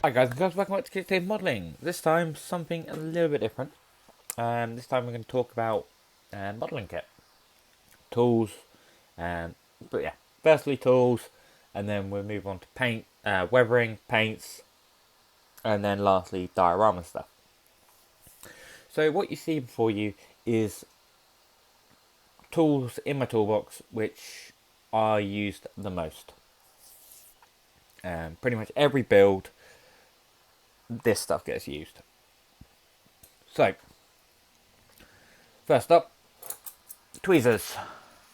Hi guys and girls, welcome back to Kids Modelling. This time something a little bit different. This time we're going to talk about modelling kit, tools, but yeah, firstly tools, and then we'll move on to paint, weathering, paints, and then lastly diorama stuff. So what you see before you is tools in my toolbox which are used the most. Pretty much every build, this stuff gets used. So, first up, tweezers.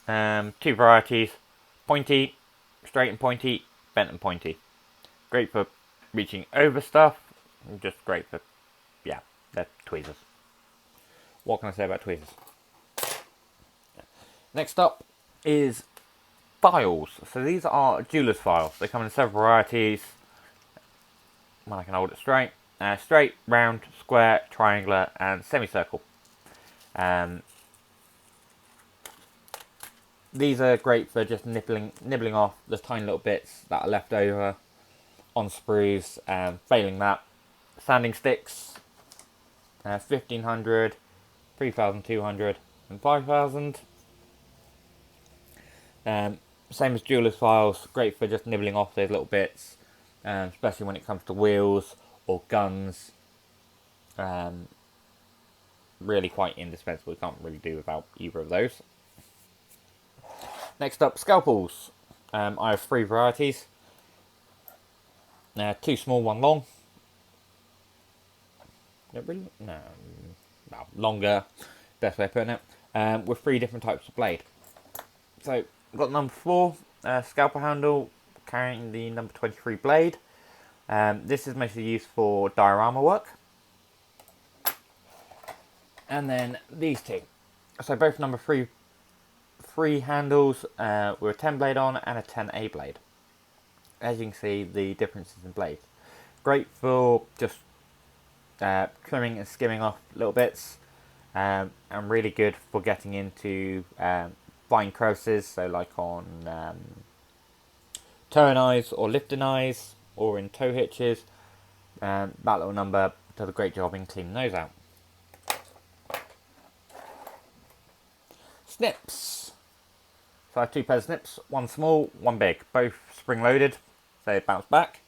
Two varieties, pointy, straight and pointy, bent and pointy. Great for reaching over stuff, just great for, yeah, they're tweezers. What can I say about tweezers? Next up is files. So these are jeweler's files. They come in several varieties. Well, I can hold it straight. Straight, round, square, triangular, and semicircle. These are great for just nibbling off the tiny little bits that are left over on sprues. Failing that, sanding sticks, 1500, 3200, and 5000. Same as jeweler's files, great for just nibbling off those little bits, especially when it comes to wheels or guns. Really quite indispensable. You can't really do without either of those. Next up, scalpels. I have three varieties. Two small, one long. No, longer. Best way of putting it. With three different types of blade. So I've got number 4 scalpel handle carrying the number 23 blade. This is mostly used for diorama work. And then these two. So both number 3 handles with a 10 blade on and a 10A blade. As you can see, the differences in blades. Great for just trimming and skimming off little bits, and really good for getting into fine crevices, so like on towing eyes or lifting eyes or in tow hitches. That little number does a great job in cleaning those out. Snips. So I have 2 pairs of snips, one small, one big, both spring loaded, so they bounce back.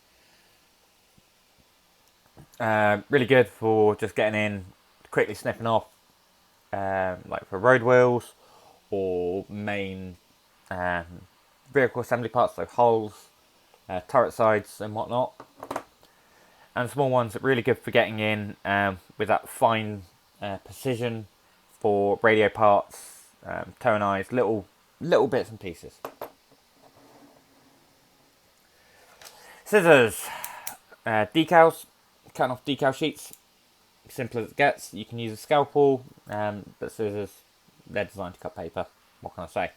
Really good for just getting in, quickly snipping off, like for road wheels or main vehicle assembly parts, so hulls, turret sides and whatnot. And small ones are really good for getting in with that fine precision for radio parts, towing eyes, little bits and pieces. Scissors, decals, cutting off decal sheets. Simple as it gets. You can use a scalpel, but scissors, they're designed to cut paper. What can I say?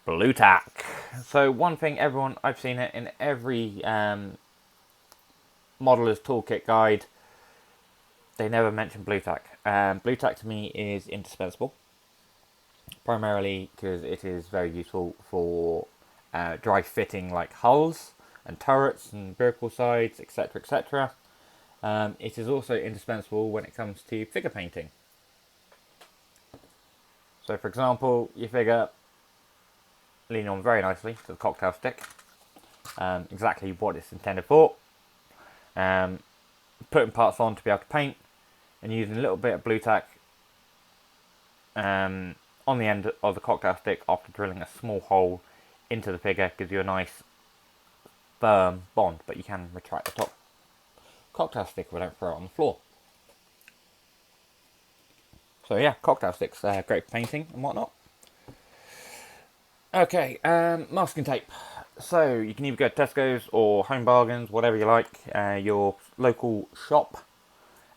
Blue tack. So one thing I've seen it in every modeller's toolkit guide, they never mention blue tack. Blue tack to me is indispensable, primarily because it is very useful for dry fitting like hulls and turrets and vehicle sides, etc, etc. It is also indispensable when it comes to figure painting. So for example, your figure leaning on very nicely to the cocktail stick, exactly what it's intended for. Putting parts on to be able to paint, and using a little bit of blue tack on the end of the cocktail stick after drilling a small hole into the figure gives you a nice firm bond, but you can retract the top cocktail stick if we don't throw it on the floor. So yeah, cocktail sticks, great for painting and whatnot. Okay, masking tape. So you can either go to Tesco's or Home Bargains, whatever you like, your local shop.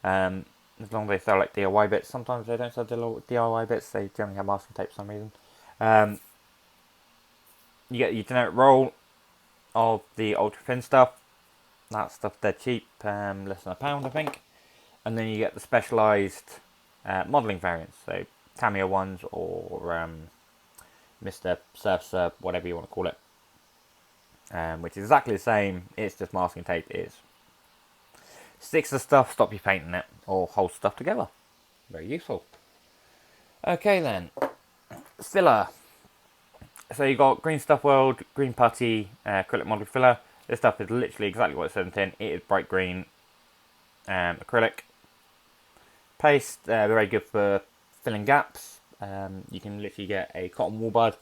As long as they sell like DIY bits. Sometimes they don't sell DIY bits, they generally have masking tape for some reason. You get your generic roll of the ultra thin stuff. That stuff dead cheap, less than £1 I think. And then you get the specialised modelling variants, so Tamiya ones or Mr. Surf, whatever you want to call it. which is exactly the same. It's just masking tape. It sticks to stuff, stop you painting it, or hold stuff together. Very useful. Okay then, filler. So you got green stuff world, green putty, acrylic model filler. This stuff is literally exactly what it says on the tin. It is bright green acrylic paste. Very good for filling gaps. You can literally get a cotton wool bud,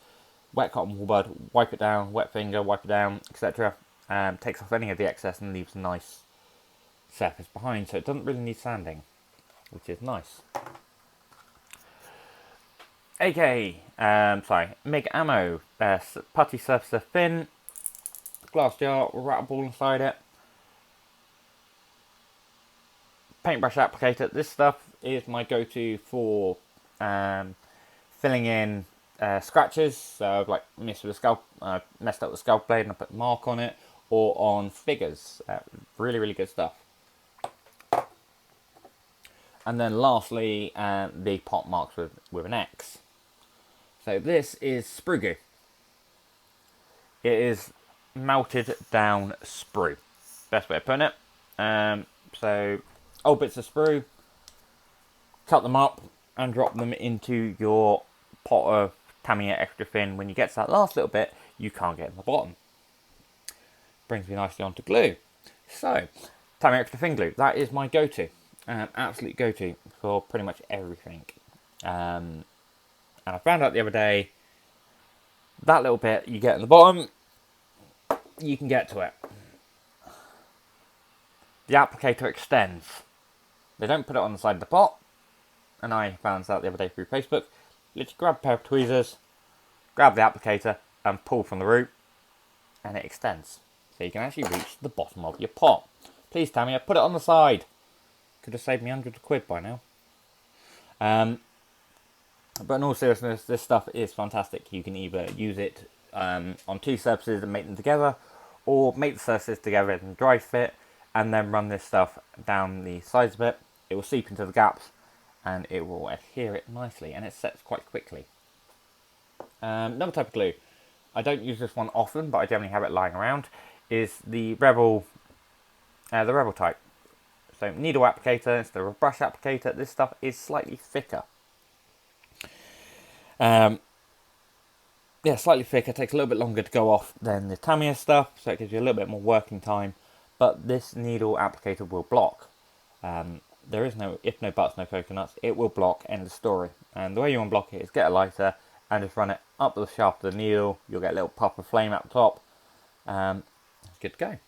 wet cotton wool bud, wipe it down, wet finger, wipe it down, etc. Takes off any of the excess and leaves a nice surface behind, so it doesn't really need sanding, which is nice. MIG ammo, putty surfacer thin, glass jar, rattle ball inside it, paintbrush applicator. This stuff is my go-to for filling in scratches. So I've like messed up the scalp blade and I put a mark on it, or on figures. Really good stuff. And then lastly, the pot marks with an X. So this is sprue glue. It is melted down sprue. Best way of putting it. So old bits of sprue, cut them up and drop them into your pot of Tamiya extra thin. When you get to that last little bit, you can't get in the bottom. Brings me nicely onto glue. So Tamiya extra thin glue, that is my go-to. Absolute go-to for pretty much everything. And I found out the other day, that little bit you get in the bottom, you can get to it. The applicator extends. They don't put it on the side of the pot, and I found out the other day through Facebook. Literally grab a pair of tweezers, grab the applicator, and pull from the root, and it extends. So you can actually reach the bottom of your pot. Please, Tamiya, put it on the side. Could have saved me hundreds of quid by now. But in all seriousness, this stuff is fantastic. You can either use it on two surfaces and make them together, or make the surfaces together in dry fit, and then run this stuff down the sides of it. It will seep into the gaps, and it will adhere it nicely, and it sets quite quickly. Another type of glue, I don't use this one often, but I generally have it lying around, is the Rebel type. So needle applicator instead of a brush applicator. This stuff is slightly thicker. Slightly thicker, takes a little bit longer to go off than the Tamiya stuff, so it gives you a little bit more working time, but this needle applicator will block. There is no if, no buts, no coconuts. It will block, end of story. And the way you unblock it is get a lighter and just run it up the shaft of the needle. You'll get a little puff of flame at the top. Good to go.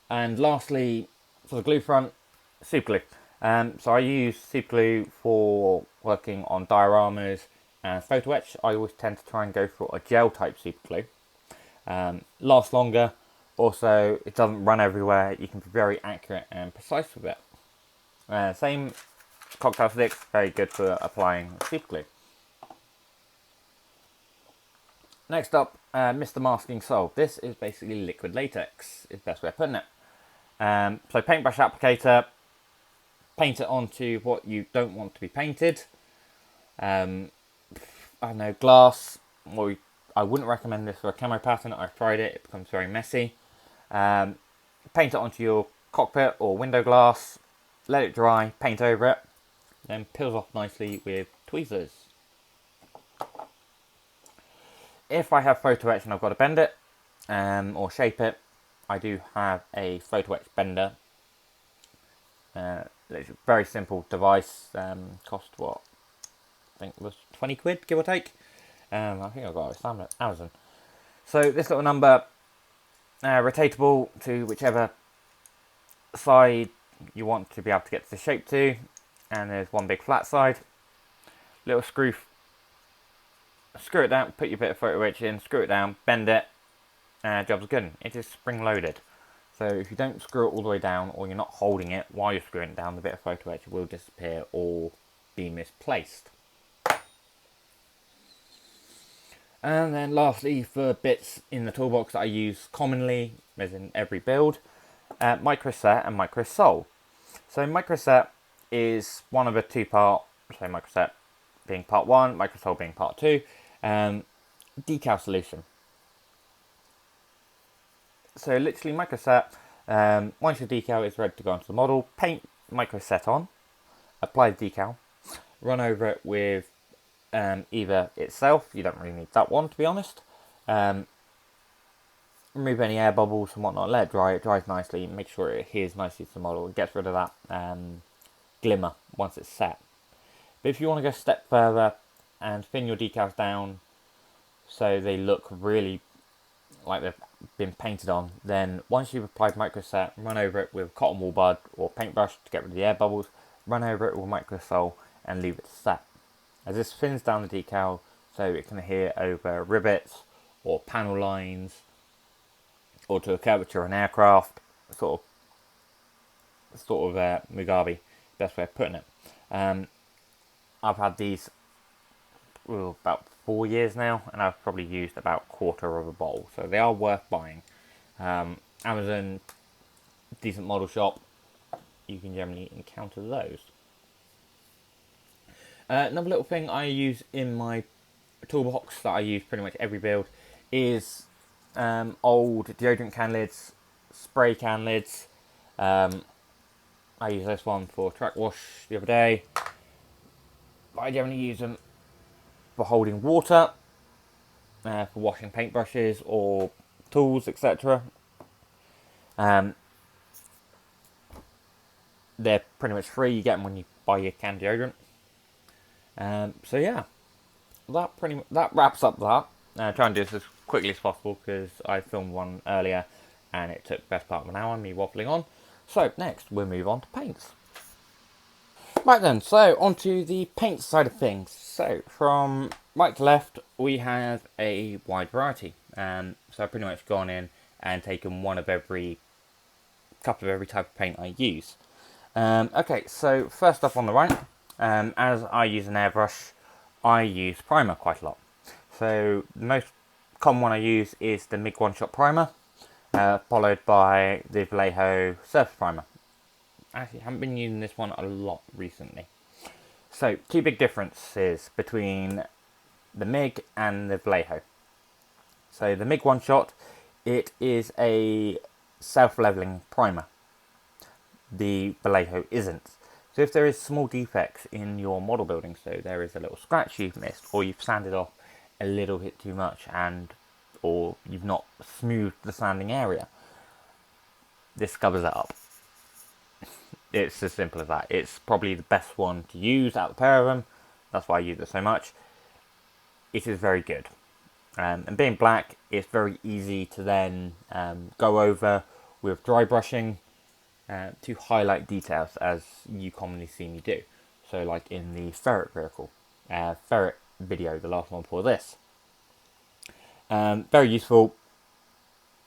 And lastly, for the glue front, super glue. So I use super glue for working on dioramas and photo etch. I always tend to try and go for a gel type super glue. Lasts longer. Also, it doesn't run everywhere. You can be very accurate and precise with it. Same cocktail sticks, very good for applying super glue. Next up, Mr. Masking Solve. This is basically liquid latex, is the best way of putting it. So paintbrush applicator, paint it onto what you don't want to be painted. I don't know, glass. Well, I wouldn't recommend this for a camo pattern. I've tried it, it becomes very messy. Paint it onto your cockpit or window glass, let it dry, paint over it, then peels off nicely with tweezers. If I have photo etch and I've got to bend it or shape it, I do have a photo etch bender. It's a very simple device. Cost what? I think it was 20 quid, give or take. I think I got it on Amazon. So this little number, rotatable to whichever side you want to be able to get the shape to, and there's one big flat side. Little screw it down, put your bit of photo etch in, screw it down, bend it, job's good. It is spring loaded. So if you don't screw it all the way down, or you're not holding it while you're screwing it down, the bit of photo etch will disappear or be misplaced. And then lastly, for bits in the toolbox that I use commonly, as in every build, micro set and micro sole. So micro set is one of a two-part, so micro set being part one, micro sole being part two, decal solution. So literally micro set. Once your decal is ready to go onto the model, paint micro set on, apply the decal, run over it with either itself. You don't really need that one, to be honest. Remove any air bubbles and whatnot. Let it dry. It dries nicely. Make sure it adheres nicely to the model. It gets rid of that glimmer once it's set. But if you want to go a step further and thin your decals down so they look really like they've been painted on, then once you've applied microset, run over it with cotton wool bud or paintbrush to get rid of the air bubbles, run over it with microsol and leave it to set. As this thins down the decal so it can adhere over rivets or panel lines or to a curvature of an aircraft, sort of Mugabe, best way of putting it. I've had these about 4 years now, and I've probably used about a quarter of a bowl, so they are worth buying. Amazon, decent model shop, you can generally encounter those. Another little thing I use in my toolbox that I use pretty much every build is old deodorant can lids, spray can lids. I used this one for track wash the other day. I generally use them for holding water, for washing paintbrushes or tools, etc. They're pretty much free. You get them when you buy your canned deodorant. So yeah, that wraps up that. Try and do this as quickly as possible because I filmed one earlier and it took the best part of an hour me waffling on. So next we'll move on to paints. Right then, so onto the paint side of things. So from right to left we have a wide variety. So I've pretty much gone in and taken one of every couple of every type of paint I use. Okay, so first up on the right, as I use an airbrush, I use primer quite a lot. So the most common one I use is the MIG one-shot primer, followed by the Vallejo surface primer. Actually, I haven't been using this one a lot recently. So, two big differences between the MIG and the Vallejo. So, the MIG one-shot, it is a self-leveling primer. The Vallejo isn't. So if there is small defects in your model building, so there is a little scratch you've missed, or you've sanded off a little bit too much, or you've not smoothed the sanding area, this covers it up. It's as simple as that. It's probably the best one to use out of the pair of them. That's why I use it so much. It is very good. And being black, it's very easy to then go over with dry brushing to highlight details, as you commonly see me do. So like in the ferret video, the last one before this. Very useful,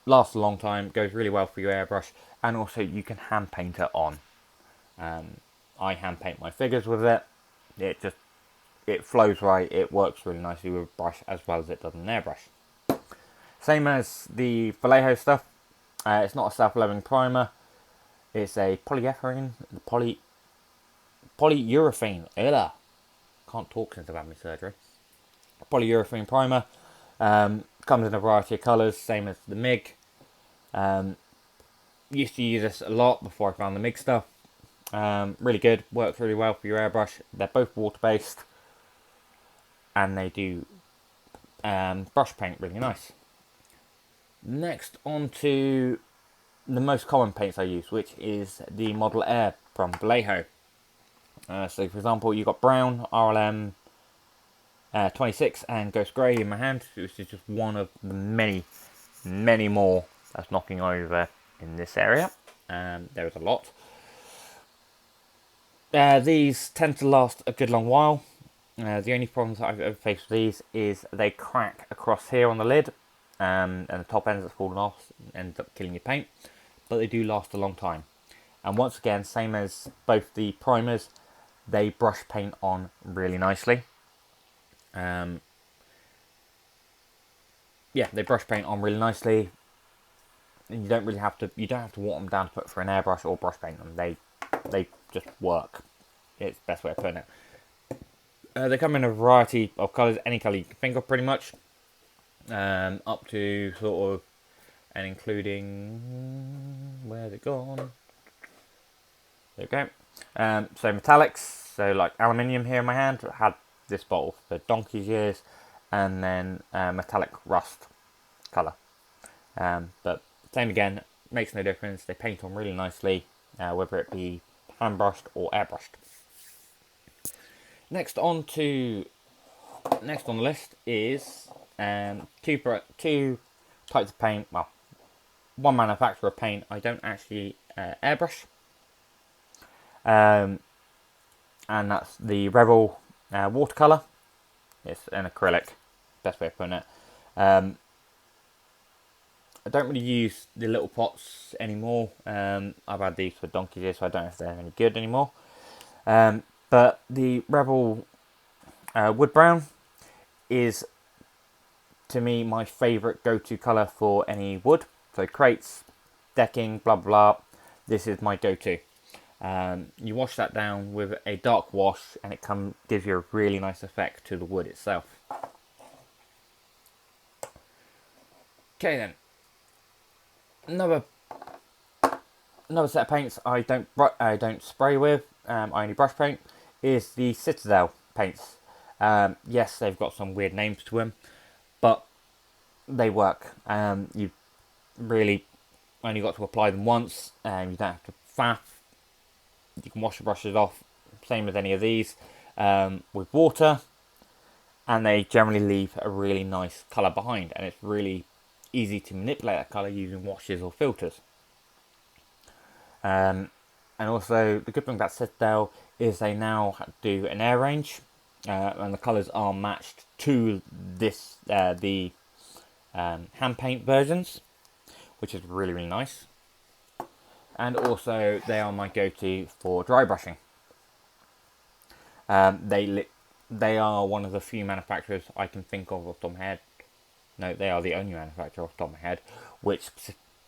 lasts a long time, goes really well for your airbrush, and also you can hand paint it on. I hand paint my figures with it. It flows right, it works really nicely with a brush as well as it does an airbrush. Same as the Vallejo stuff, it's not a self-leveling primer. It's a polyurethane. Can't talk since I've had my surgery. Polyurethane primer. Comes in a variety of colours, same as the MIG. Used to use this a lot before I found the MIG stuff. Really good, works really well for your airbrush. They're both water-based, and they do brush paint really nice. Next, on to the most common paints I use, which is the Model Air from Vallejo. So for example, you've got brown, RLM 26 and Ghost Grey in my hand, which is just one of the many more that's knocking over in this area. There is a lot. These tend to last a good long while. The only problems that I've ever faced with these is they crack across here on the lid, and the top ends that's fallen off ends up killing your paint. But they do last a long time. And once again, same as both the primers, they brush paint on really nicely. They brush paint on really nicely. And you don't have to water them down to put for an airbrush or brush paint them. They just work. It's the best way of putting it. They come in a variety of colours, any colour you can think of pretty much. Up to sort of and including, where's it gone? There we go. So metallics, so like aluminium here in my hand. I had this bottle for donkey's years, and then metallic rust colour. But same again, makes no difference. They paint on really nicely, whether it be hand brushed or airbrushed. Next on the list is two types of paint. Well, one manufacturer of paint I don't actually airbrush, and that's the Rebel watercolor. It's an acrylic, best way of putting it. I don't really use the little pots anymore. I've had these for donkey's years, so I don't know if they're any good anymore. But the Rebel wood brown is, to me, my favourite go-to colour for any wood. So crates, decking, blah blah. This is my go-to. You wash that down with a dark wash, and it gives you a really nice effect to the wood itself. Okay then. Another set of paints I don't spray with. I only brush paint is the Citadel paints. Yes, they've got some weird names to them, but they work. You really only got to apply them once, and you don't have to faff. You can wash the brushes off, same as any of these, with water, and they generally leave a really nice colour behind, and it's really easy to manipulate that colour using washes or filters. And also, the good thing about Citadel is they now do an air range, and the colours are matched to the hand paint versions, which is really, really nice. And also, they are my go-to for dry brushing. They are one of the few manufacturers I can think of off the top of my head. No, they are the only manufacturer off the top of my head.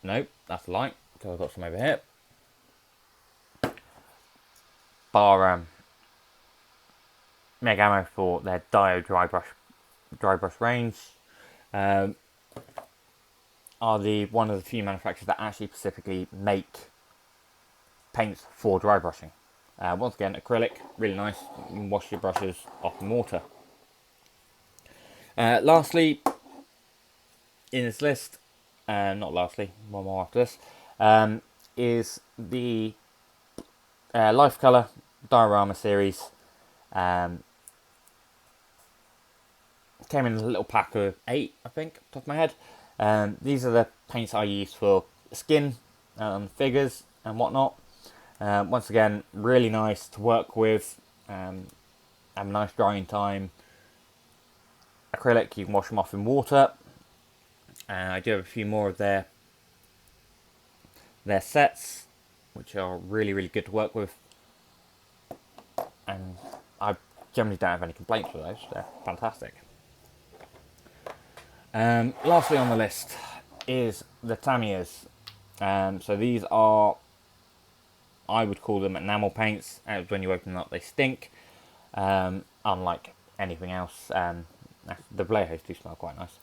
No, that's a lie, because I've got some over here. Bar Meg Ammo for their Dio dry brush range. Are one of the few manufacturers that actually specifically make paints for dry brushing. Once again, acrylic, really nice. You can wash your brushes off in water. Lastly, in this list, not lastly, one more after this, is the Life Colour diorama series. Came in a little pack of 8, I think, off the top of my head. These are the paints I use for skin, figures and whatnot. Once again, really nice to work with. Have a nice drying time. Acrylic, you can wash them off in water. I do have a few more of their sets, which are really, really good to work with. And I generally don't have any complaints with those. They're fantastic. Lastly on the list is the Tamiyas. So these are, I would call them enamel paints. When you open them up, they stink. Unlike anything else. The Vallejo's do smell quite nice.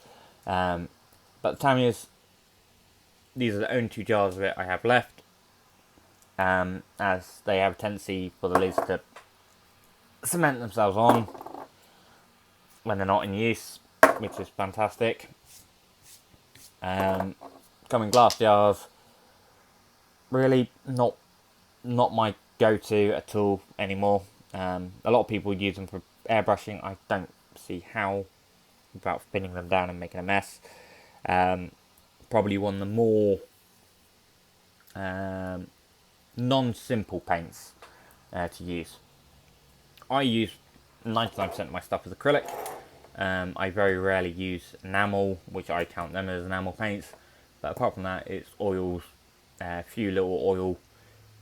But the Tamiyas, these are the only 2 jars of it I have left. As they have a tendency for the lids to cement themselves on when they're not in use, which is fantastic. Come in glass jars. Really not my go-to at all anymore. A lot of people use them for airbrushing. I don't see how, without spinning them down and making a mess. Probably one of the more non-simple paints to use. I use 99% of my stuff as acrylic. I very rarely use enamel, which I count them as enamel paints. But apart from that, it's oils, a few little oil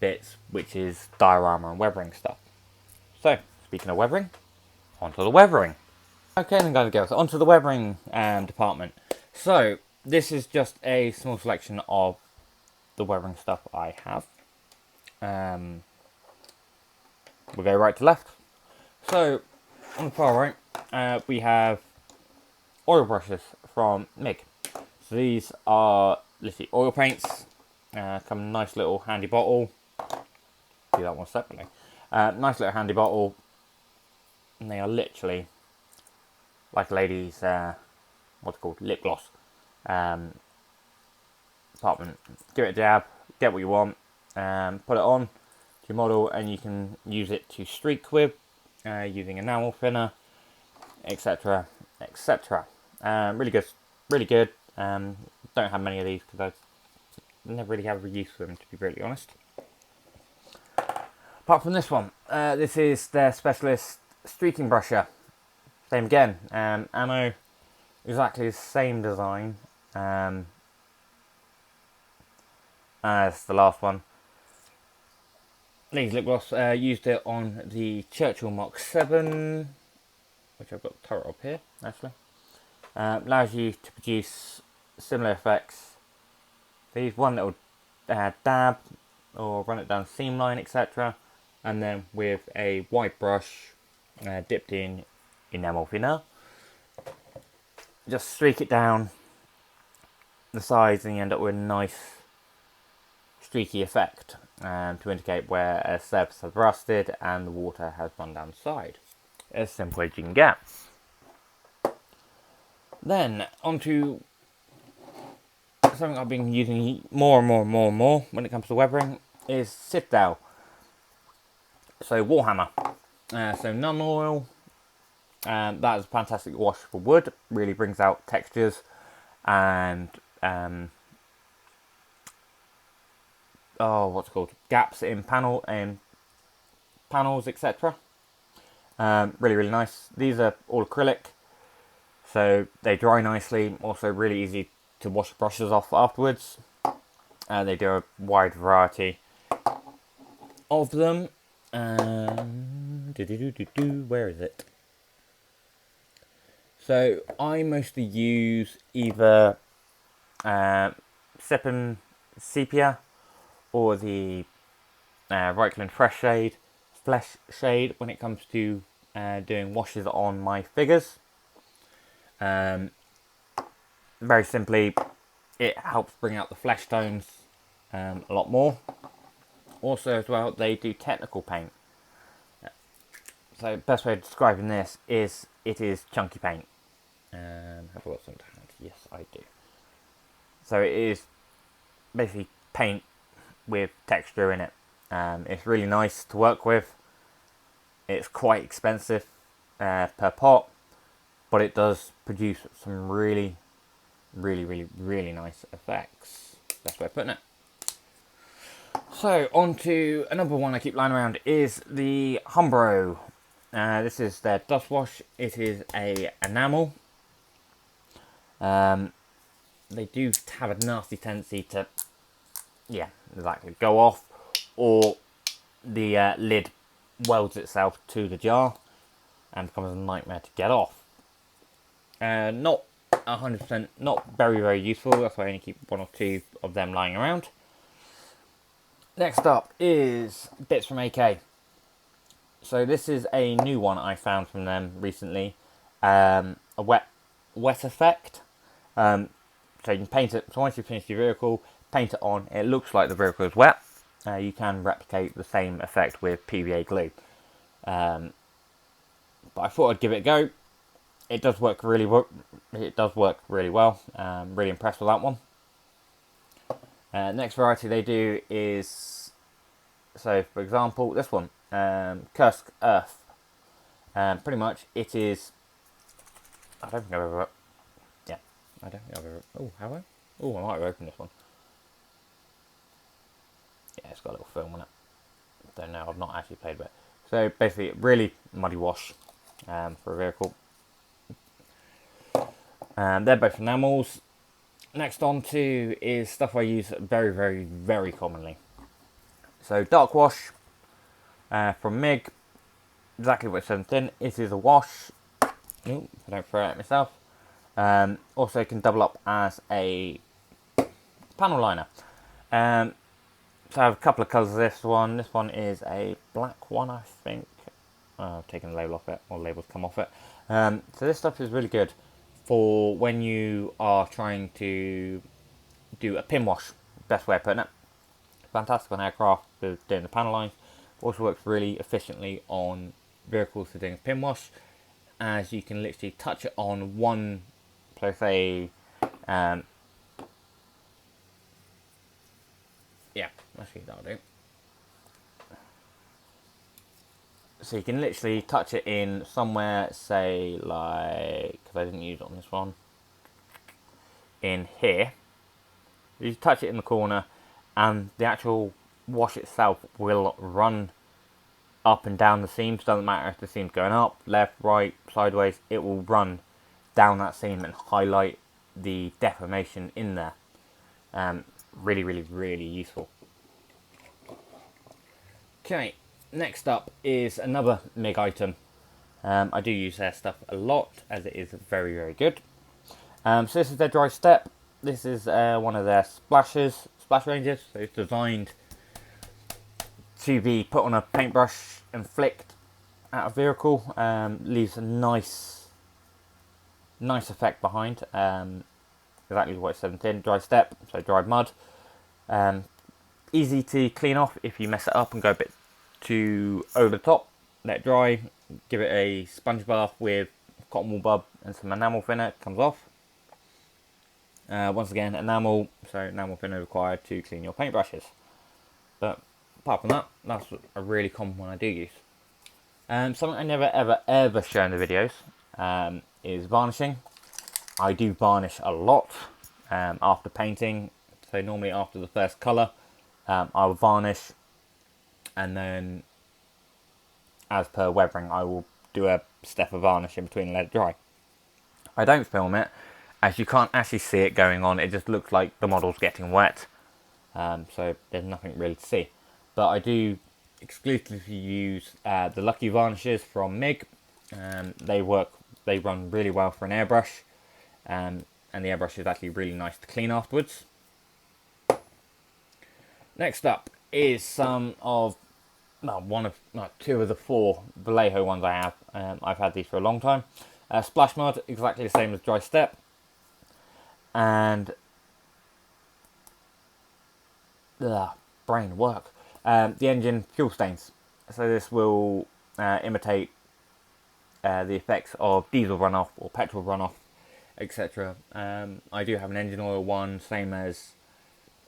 bits, which is diorama and weathering stuff. So, speaking of weathering, onto the weathering. Okay then guys and girls, onto the weathering department. So, this is just a small selection of the weathering stuff I have. We'll go right to left. So, on the far right, we have oil brushes from MIG. So these are literally oil paints. Come in a nice little handy bottle. Do that one separately. Nice little handy bottle. And they are literally like a lady's, what's it called, lip gloss. Department. Give it a dab, get what you want, put it on to your model, and you can use it to streak with, using enamel thinner, etc., etc. Really good, really good. Don't have many of these because I never really have a use for them, to be brutally honest. Apart from this one, this is their specialist streaking brusher. Same again, ammo, exactly the same design as the last one. Ladies lip gloss, used it on the Churchill Mark 7, which I've got the turret up here, actually. Allows you to produce similar effects. These one little dab, or run it down the seam line, etc. And then with a white brush dipped in enamel thinner, just streak it down the sides and you end up with a nice streaky effect to indicate where a surface has rusted and the water has run down the side. As simple as you can get. Then onto something I've been using more and more when it comes to weathering is Citadel. So Warhammer. So none oil. That is a fantastic wash for wood. Really brings out textures and what's it called? Gaps in panels, etc. Really nice. These are all acrylic, so they dry nicely. Also really easy to wash the brushes off afterwards. They do a wide variety of them. Where is it? So I mostly use either Sepin Sepia or the Reichland Fresh Shade when it comes to doing washes on my figures. Very simply, it helps bring out the flesh tones a lot more. Also as well, they do technical paint. So best way of describing this is it is chunky paint. Have I got some to hand? Yes, I do. So it is basically paint with texture in it. It's really nice to work with. It's quite expensive per pot, but it does produce some really nice effects. Best way of putting it. So on to another one I keep lying around is the Umbro. This is their dust wash. It is a enamel. They do have a nasty tendency to, exactly, go off, or the lid welds itself to the jar and becomes a nightmare to get off. Not 100%, not very useful. That's why I only keep one or two of them lying around. Next up is bits from AK. So this is a new one I found from them recently. A wet effect. So you can paint it. So once you finish your vehicle, paint it on. It looks like the vehicle is wet. You can replicate the same effect with PVA glue. But I thought I'd give it a go. It does work really well. Really impressed with that one. Next variety they do is, so for example, this one, Kursk Earth. Pretty much it is, I don't think I've ever, oh, have I? Oh, I might have opened this one. Yeah, it's got a little film on it. Don't know, I've not actually played with it. So basically, really muddy wash for a vehicle. They're both enamels. Next on to is stuff I use very commonly. So dark wash from MIG. Exactly what it says in. It is a wash. Ooh, I don't throw it at myself. Also can double up as a panel liner. So I have a couple of colours of this one. This one is a black one, I think. I've taken the label off it, or labels come off it. So this stuff is really good for when you are trying to do a pin wash. Best way of putting it. Fantastic on aircraft for doing the panel lines. Also works really efficiently on vehicles for doing a pin wash, as you can literally touch it on one, let's say, yeah, actually that'll do. So you can literally touch it in somewhere, say like, because I didn't use it on this one, in here. You touch it in the corner and the actual wash itself will run up and down the seams. Doesn't matter if the seam's going up, left, right, sideways, it will run down that seam and highlight the deformation in there. Really, really, really useful. Okay, next up is another MIG item. I do use their stuff a lot as it is very, very good. So this is their dry step. This is one of their splash ranges. So it's designed to be put on a paintbrush and flicked at a vehicle. Leaves a nice effect behind. Exactly what it said in the tin. Dry step, so dried mud. Easy to clean off if you mess it up and go a bit too over the top. Let it dry. Give it a sponge bath with cotton wool bulb and some enamel thinner. It comes off. Once again, enamel, so enamel thinner required to clean your paintbrushes. But apart from that, that's a really common one I do use. Something I never ever show in the videos is varnishing. I do varnish a lot after painting. So normally after the first colour, I will varnish, and then as per weathering, I will do a step of varnish in between and let it dry. I don't film it, as you can't actually see it going on. It just looks like the model's getting wet, so there's nothing really to see. But I do exclusively use the Lucky varnishes from MIG. They run really well for an airbrush, and the airbrush is actually really nice to clean afterwards. Next up is some of two of the 4 Vallejo ones I have. I've had these for a long time. Splash mud, exactly the same as dry step, and brain work. The engine fuel stains. So this will imitate the effects of diesel runoff or petrol runoff, etc. I do have an engine oil one, same as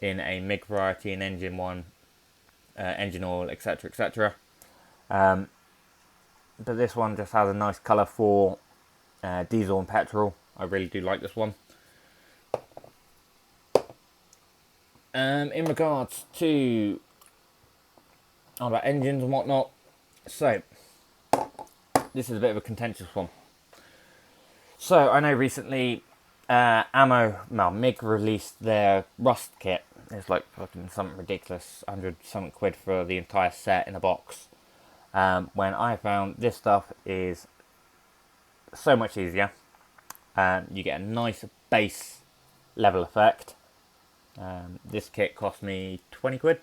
in a MIG variety, an engine one, engine oil, etc., etc. But this one just has a nice colour for diesel and petrol. I really do like this one. In regards to about engines and whatnot, so this is a bit of a contentious one. So I know recently MIG released their rust kit. It's like fucking something ridiculous, 100 something quid for the entire set in a box. When I found this stuff is so much easier. You get a nice base level effect. This kit cost me 20 quid.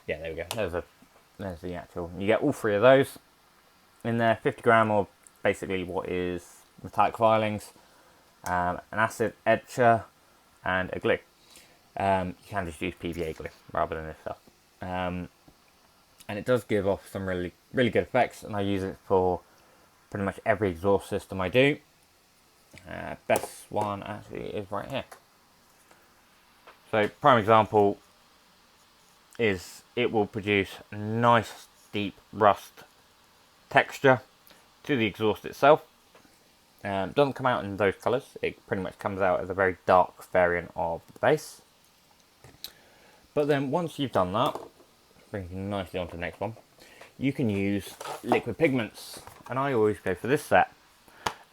Yeah, there we go. There's the actual. You get all 3 of those in there. 50 gram of basically what is metallic filings, an acid etcher, and a glue. You can just use PVA glue rather than this stuff. And it does give off some really, really good effects, and I use it for pretty much every exhaust system I do. Best one actually is right here. So prime example is it will produce a nice deep rust texture to the exhaust itself. Doesn't come out in those colours. It pretty much comes out as a very dark variant of the base. But then once you've done that, bringing nicely onto the next one, you can use liquid pigments, and I always go for this set.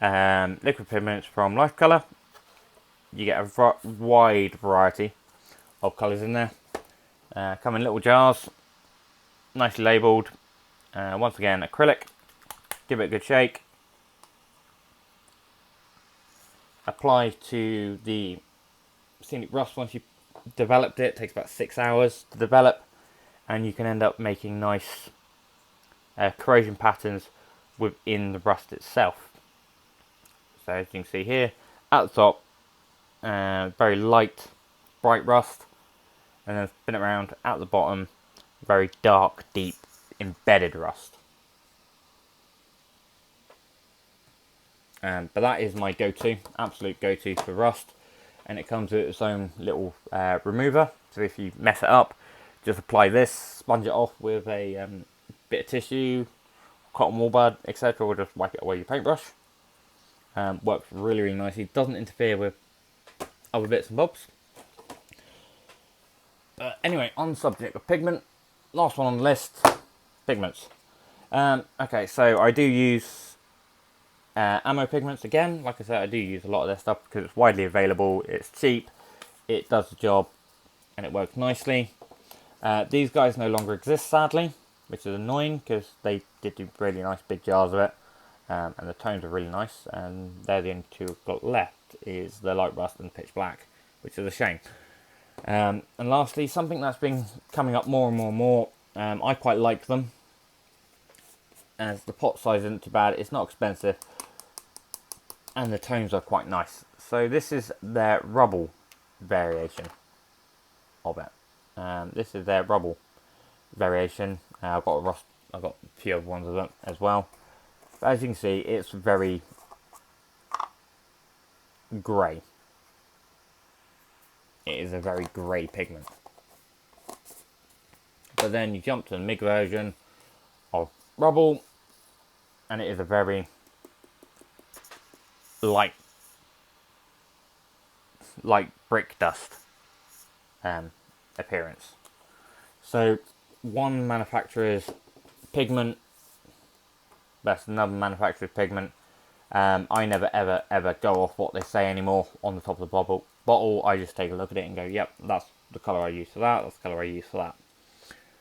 Liquid pigments from Life Colour. You get a wide variety of colours in there. Come in little jars, nicely labelled. Once again, acrylic. Give it a good shake. Apply to the scenic rust once you've developed it. It takes about 6 hours to develop, and you can end up making nice corrosion patterns within the rust itself. So as you can see here, at the top, very light bright rust, and then spin it around at the bottom, very dark, deep, embedded rust. But that is my go-to, absolute go-to for rust, and it comes with its own little remover. So if you mess it up, just apply this, sponge it off with a bit of tissue, cotton wool bud, etc., or just wipe it away with your paintbrush. Works really, really nicely. Doesn't interfere with other bits and bobs. Anyway, on the subject of pigment, last one on the list, pigments. Okay, so I do use ammo pigments again. Like I said, I do use a lot of their stuff because it's widely available, it's cheap, it does the job, and it works nicely. These guys no longer exist, sadly, which is annoying because they did do really nice big jars of it, and the tones are really nice, and they're the only two I've got left, is the light rust and the pitch black, which is a shame. And lastly, something that's been coming up more and more and more, I quite like them, as the pot size isn't too bad, it's not expensive, and the tones are quite nice. So this is their rubble variation of it. This is their rubble variation. I've got a few other ones of them as well. But as you can see, it's very grey. It is a very grey pigment. But then you jump to the MIG version of rubble, and it is a very light brick dust appearance. So one manufacturer's pigment versus another manufacturer's pigment. I never ever go off what they say anymore on the top of the bottle. I just take a look at it and go, yep, that's the colour I use for that, that's the colour I use for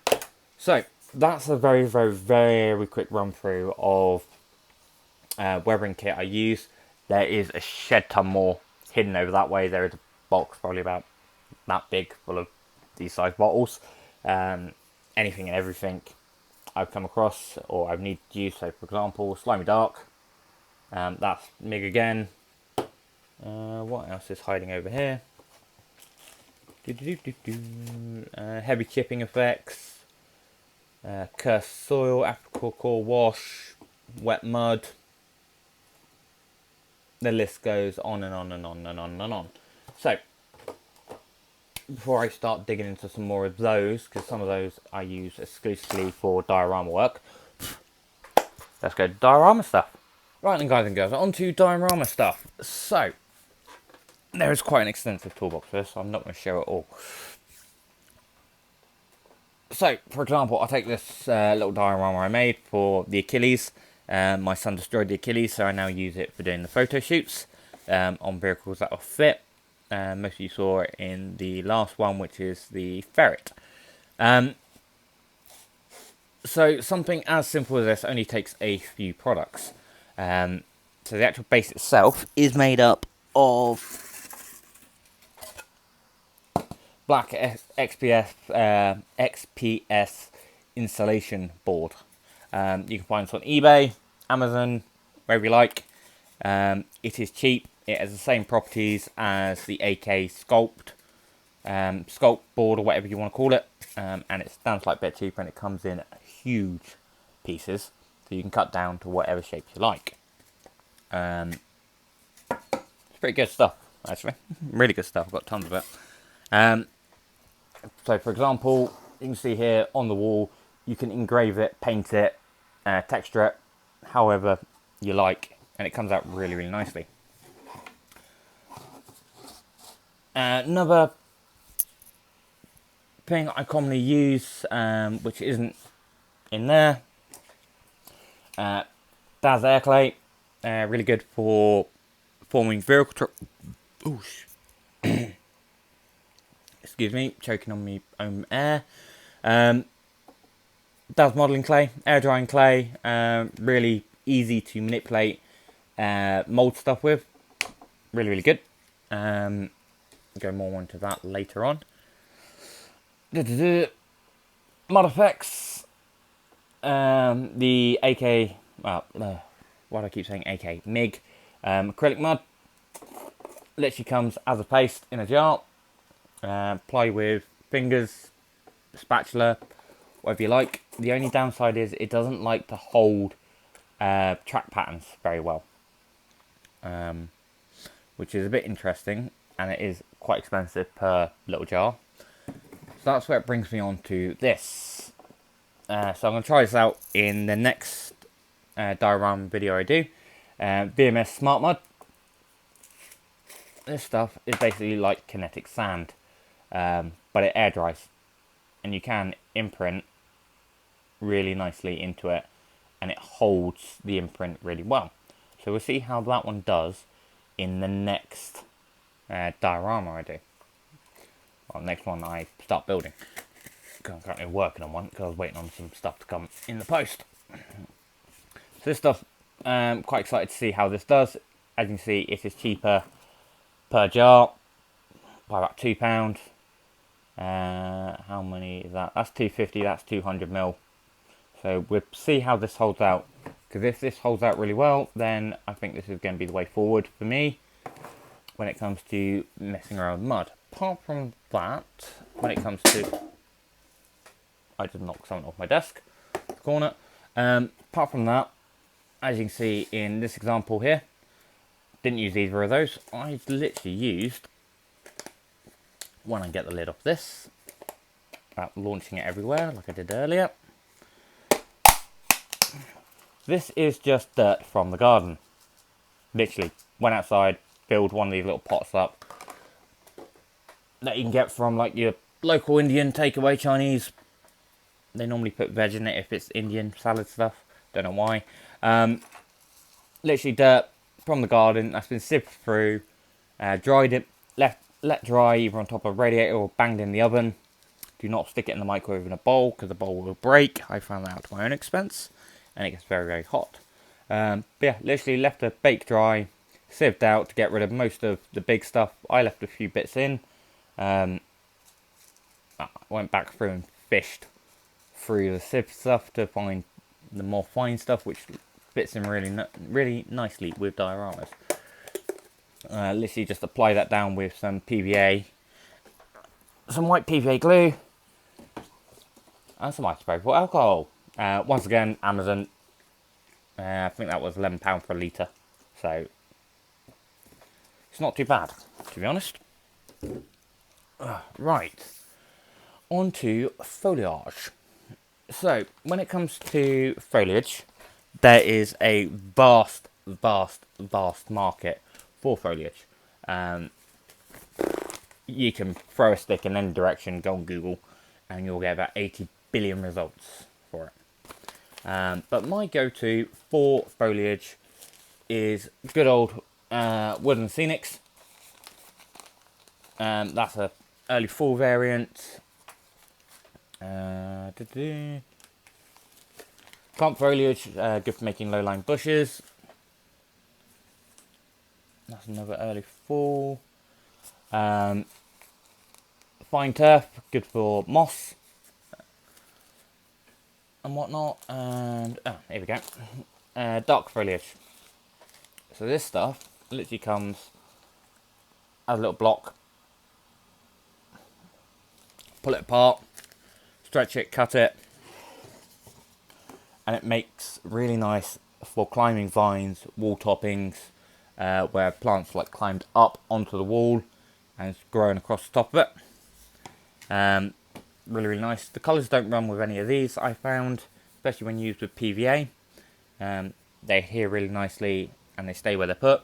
that. So that's a very, very, very quick run through of weathering kit I use. There is a shed ton more hidden over that way. There is a box probably about that big full of these size bottles. Anything and everything I've come across or I've needed to use. So for example, Slimy Dark. That's MIG again. What else is hiding over here? Heavy chipping effects. Cursed soil, Africa core wash, wet mud. The list goes on and on and on and on and on. So, before I start digging into some more of those, because some of those I use exclusively for diorama work, let's go to diorama stuff. Right then, guys and girls, on to diorama stuff. So, there is quite an extensive toolbox for this, so I'm not going to show it all. So, for example, I'll take this little diorama I made for the Achilles. My son destroyed the Achilles, so I now use it for doing the photo shoots on vehicles that will fit. Most of you saw it in the last one, which is the ferret. So something as simple as this only takes a few products. So the actual base itself is made up of black XPS insulation board. You can find this on eBay, Amazon, wherever you like. It is cheap. It has the same properties as the AK Sculpt board or whatever you want to call it. And it's down slightly bit cheaper, and it comes in huge pieces, so you can cut down to whatever shape you like. It's pretty good stuff, actually. Really good stuff. I've got tons of it. So, for example, you can see here on the wall, you can engrave it, paint it, texture it, however you like, and it comes out really, really nicely. Another thing I commonly use, which isn't in there, Daz air clay, really good for forming vehicle. Excuse me, choking on my own air. Daz modelling clay, air drying clay, really easy to manipulate, mould stuff with. Really, really good. Go more into that later on. Mod effects. The AK, well, why do I keep saying AK? MIG acrylic mud. Literally comes as a paste in a jar. Apply with fingers, spatula, whatever you like. The only downside is it doesn't like to hold track patterns very well, which is a bit interesting, and it is quite expensive per little jar. So that's where it brings me on to this. So I'm going to try this out in the next diorama video I do. VMS Smart Mud. This stuff is basically like kinetic sand, but it air dries, and you can imprint really nicely into it, and it holds the imprint really well. So we'll see how that one does in the next diorama I do. Well, next one I start building. I'm currently working on one because I was waiting on some stuff to come in the post. So this stuff, quite excited to see how this does. As you can see, it is cheaper per jar by about £2. How many is that? That's 250. That's 200ml. So we'll see how this holds out. Because if this holds out really well, then I think this is going to be the way forward for me when it comes to messing around with mud. Apart from that, when it comes to... I just knocked something off my desk, the corner. Apart from that, as you can see in this example here, didn't use either of those. I literally used, when I get the lid off this, about launching it everywhere like I did earlier. This is just dirt from the garden. Literally, went outside, filled one of these little pots up that you can get from like your local Indian takeaway Chinese. They normally put veg in it if it's Indian salad stuff. Don't know why. Literally dirt from the garden that's been sifted through, dried it, let dry either on top of a radiator or banged in the oven. Do not stick it in the microwave in a bowl because the bowl will break. I found that out to my own expense, and it gets very, very hot. But yeah, literally left it bake dry, sieved out to get rid of most of the big stuff. I left a few bits in. I went back through and fished through the sieve stuff to find the more fine stuff, which fits in really nicely with dioramas. Literally just apply that down with some PVA, some white PVA glue, and some isopropyl alcohol. Once again, Amazon. I think that was £11 per litre, so it's not too bad, to be honest. Right, on to foliage. So, when it comes to foliage, there is a vast market for foliage. You can throw a stick in any direction, go on Google, and you'll get about 80 billion results for it. But my go-to for foliage is good old Woodland Scenics. That's a early fall variant. Plant foliage, good for making low-lying bushes. That's another early fall. Fine turf, good for moss and whatnot. And here we go. Dark foliage. So this stuff literally comes as a little block. Pull it apart, stretch it, cut it, and it makes really nice for climbing vines, wall toppings, where plants like climbed up onto the wall and it's growing across the top of it. Really nice. The colours don't run with any of these, I found, especially when used with PVA. They adhere really nicely and they stay where they're put.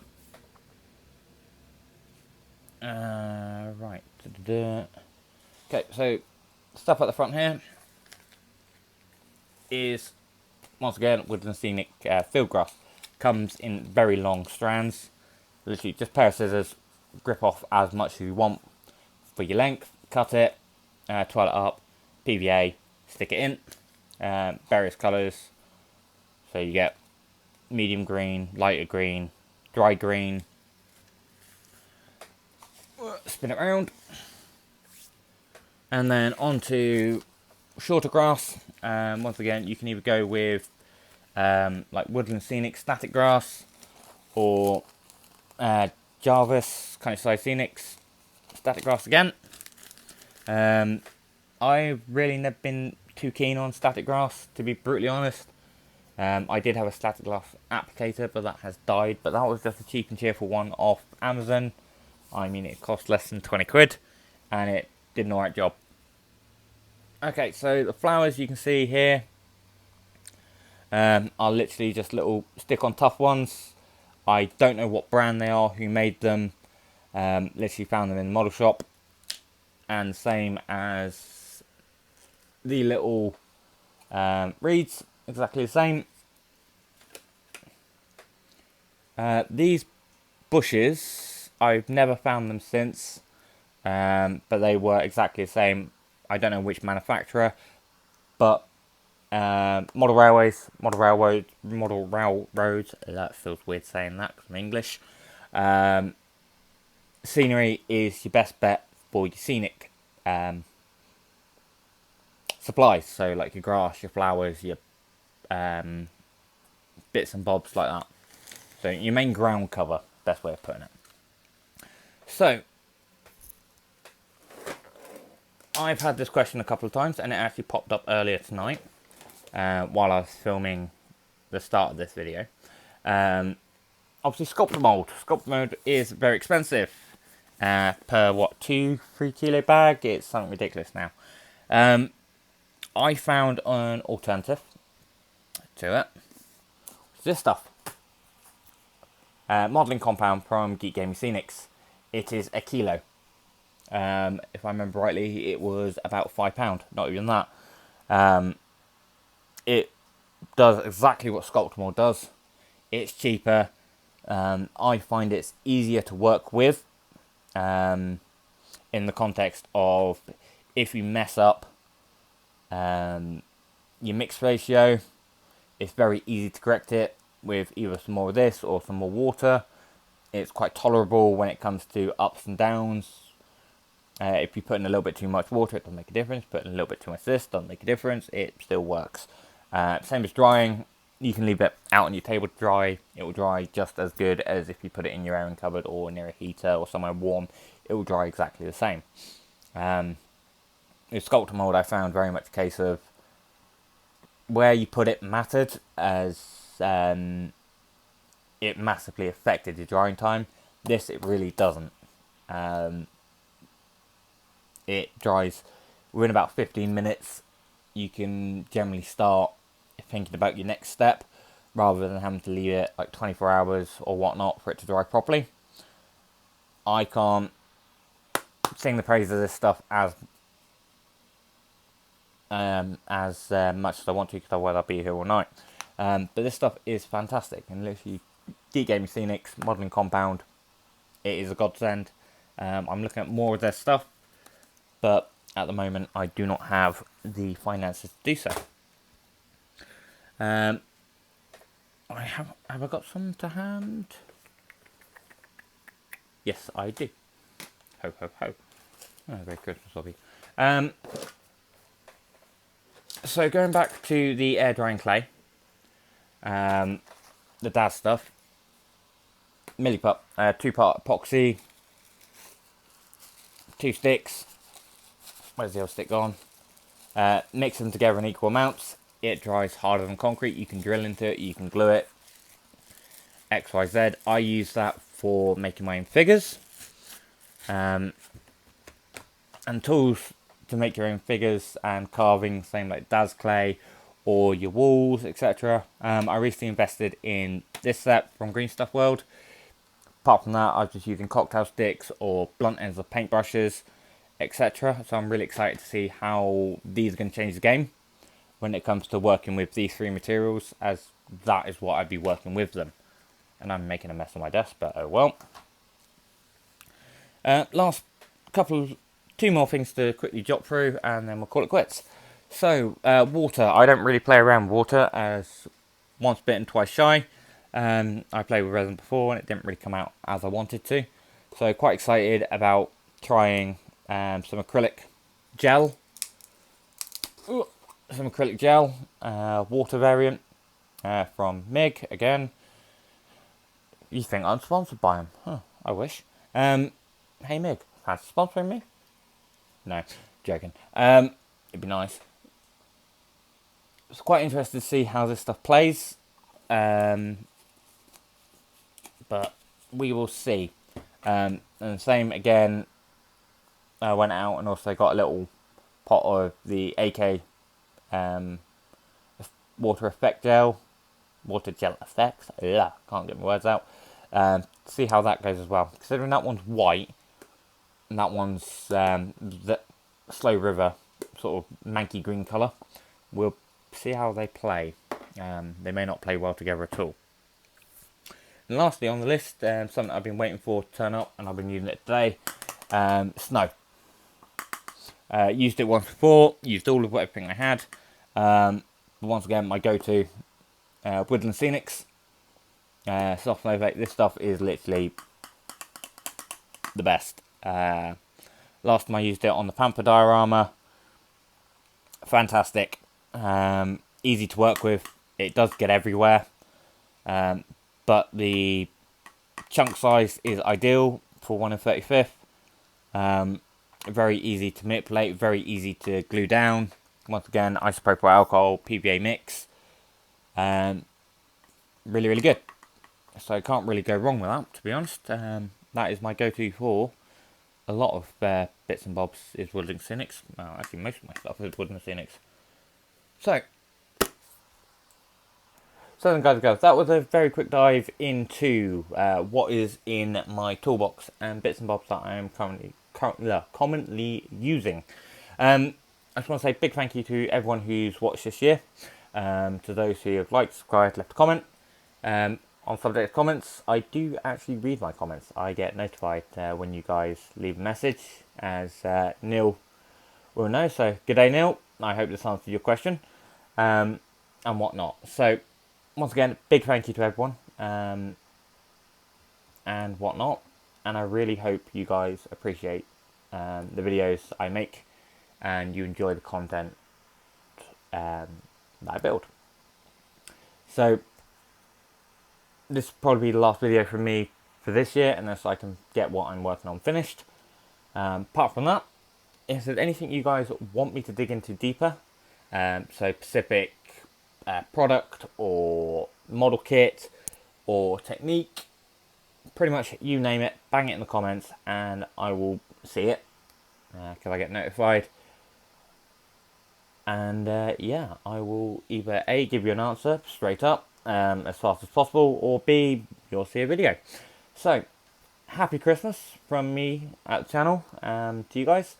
Right. Okay, so stuff at the front here is, once again, Woodland Scenic field grass. Comes in very long strands. Literally just pair of scissors, grip off as much as you want for your length, cut it, twirl it up, PVA, stick it in, various colours. So you get medium green, lighter green, dry green. Spin it around. And then onto shorter grass. Once again, you can either go with like Woodland Scenic static grass or Jarvis kind of size Scenics static grass again. I've really never been too keen on static grass, to be brutally honest. I did have a static grass applicator, but that has died. But that was just a cheap and cheerful one off Amazon. I mean, it cost less than 20 quid, and it did an alright job. Okay, so the flowers you can see here are literally just little stick-on tough ones. I don't know what brand they are, who made them. Literally found them in the model shop. And same as the little reeds, exactly the same. These bushes, I've never found them since, but they were exactly the same. I don't know which manufacturer, but model railroads. That feels weird saying that because I'm English. Scenery is your best bet for your scenic supplies. So like your grass, your flowers, your bits and bobs like that. So your main ground cover, best way of putting it. So I've had this question a couple of times, and it actually popped up earlier tonight while I was filming the start of this video. Obviously, sculptor mold. Sculptor mold is very expensive. Per what, 2-3 kilo bag? It's something ridiculous now. I found an alternative to it. It's this stuff. Modelling compound from Geek Gaming Scenics. It is a kilo. If I remember rightly, it was about £5, not even that. It does exactly what sculptor mold does. It's cheaper. I find it's easier to work with in the context of if you mess up your mix ratio, it's very easy to correct it with either some more of this or some more water. It's quite tolerable when it comes to ups and downs. If you put in a little bit too much water, it doesn't make a difference. Put in a little bit too much of this, doesn't make a difference. It still works. Same as drying. You can leave it out on your table to dry. It will dry just as good as if you put it in your airing cupboard or near a heater or somewhere warm. It will dry exactly the same. With sculptor mold, I found very much a case of where you put it mattered, as it massively affected your drying time. This, it really doesn't. It dries within about 15 minutes. You can generally start thinking about your next step rather than having to leave it like 24 hours or whatnot for it to dry properly. I can't sing the praise of this stuff as much as I want to, because otherwise I'll be here all night. But this stuff is fantastic, and literally Geek Gaming Scenics modelling compound, it is a godsend. I'm looking at more of their stuff, but at the moment I do not have the finances to do so. Have I got some to hand? Yes, I do. Ho ho ho. Oh, very Christmas of you. So going back to the air drying clay, the DAS stuff, Millipup, 2-part epoxy, 2 sticks. Where's the other stick gone? Mix them together in equal amounts. It dries harder than concrete. You can drill into it, you can glue it. XYZ. I use that for making my own figures. And tools to make your own figures and carving, same like DAS clay or your walls, etc. I recently invested in this set from Green Stuff World. Apart from that, I was just using cocktail sticks or blunt ends of paintbrushes, etc. So I'm really excited to see how these are going to change the game when it comes to working with these 3 materials, as that is what I'd be working with them. And I'm making a mess on my desk, but oh well. Last couple, 2 more things to quickly jot through, and then we'll call it quits. So, water. I don't really play around with water, as once bitten, twice shy. I played with resin before, and it didn't really come out as I wanted to. So, quite excited about trying some acrylic gel. Water variant from MIG, again. You think I'm sponsored by them? Huh, I wish. Hey MIG, fancy sponsoring me? No. Joking. It'd be nice. It's quite interested to see how this stuff plays. But we will see. And same again, I went out and also got a little pot of the AK water effect gel. Water gel effects. Yeah, can't get my words out. See how that goes as well. Considering that one's white, and that one's the Slow River, sort of manky green colour. We'll see how they play. They may not play well together at all. And lastly on the list, something I've been waiting for to turn up, and I've been using it today, snow. Used it once before, used all of everything I had. But once again, my go-to, Woodland Scenics. Soft Novate. This stuff is literally the best. Last time I used it on the Pamper diorama. Fantastic. Easy to work with. It does get everywhere. But the chunk size is ideal for 1 1/35. Very easy to manipulate, very easy to glue down. Once again, isopropyl alcohol PVA mix. Really, really good. So I can't really go wrong with that, to be honest. That is my go-to for a lot of bits and bobs is Woodland Scenics. Well, actually, most of my stuff is Woodland Scenics. So then, guys and girls, that was a very quick dive into what is in my toolbox and bits and bobs that I am commonly using. I just want to say a big thank you to everyone who's watched this year. To those who have liked, subscribed, left a comment. On subject comments, I do actually read my comments. I get notified when you guys leave a message, as Neil will know. So, good day, Neil. I hope this answered your question and whatnot. So, once again, big thank you to everyone and whatnot. And I really hope you guys appreciate the videos I make and you enjoy the content that I build. So, this will probably be the last video from me for this year, unless I can get what I'm working on finished. Apart from that, if there's anything you guys want me to dig into deeper, so specific product or model kit or technique, pretty much you name it, bang it in the comments and I will see it because I get notified. And yeah, I will either A, give you an answer straight up as fast as possible, or B, you'll see a video. So, happy Christmas from me at the channel to you guys.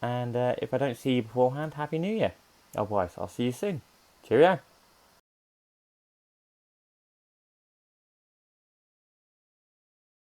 And if I don't see you beforehand, Happy New Year. Otherwise, I'll see you soon. Cheerio.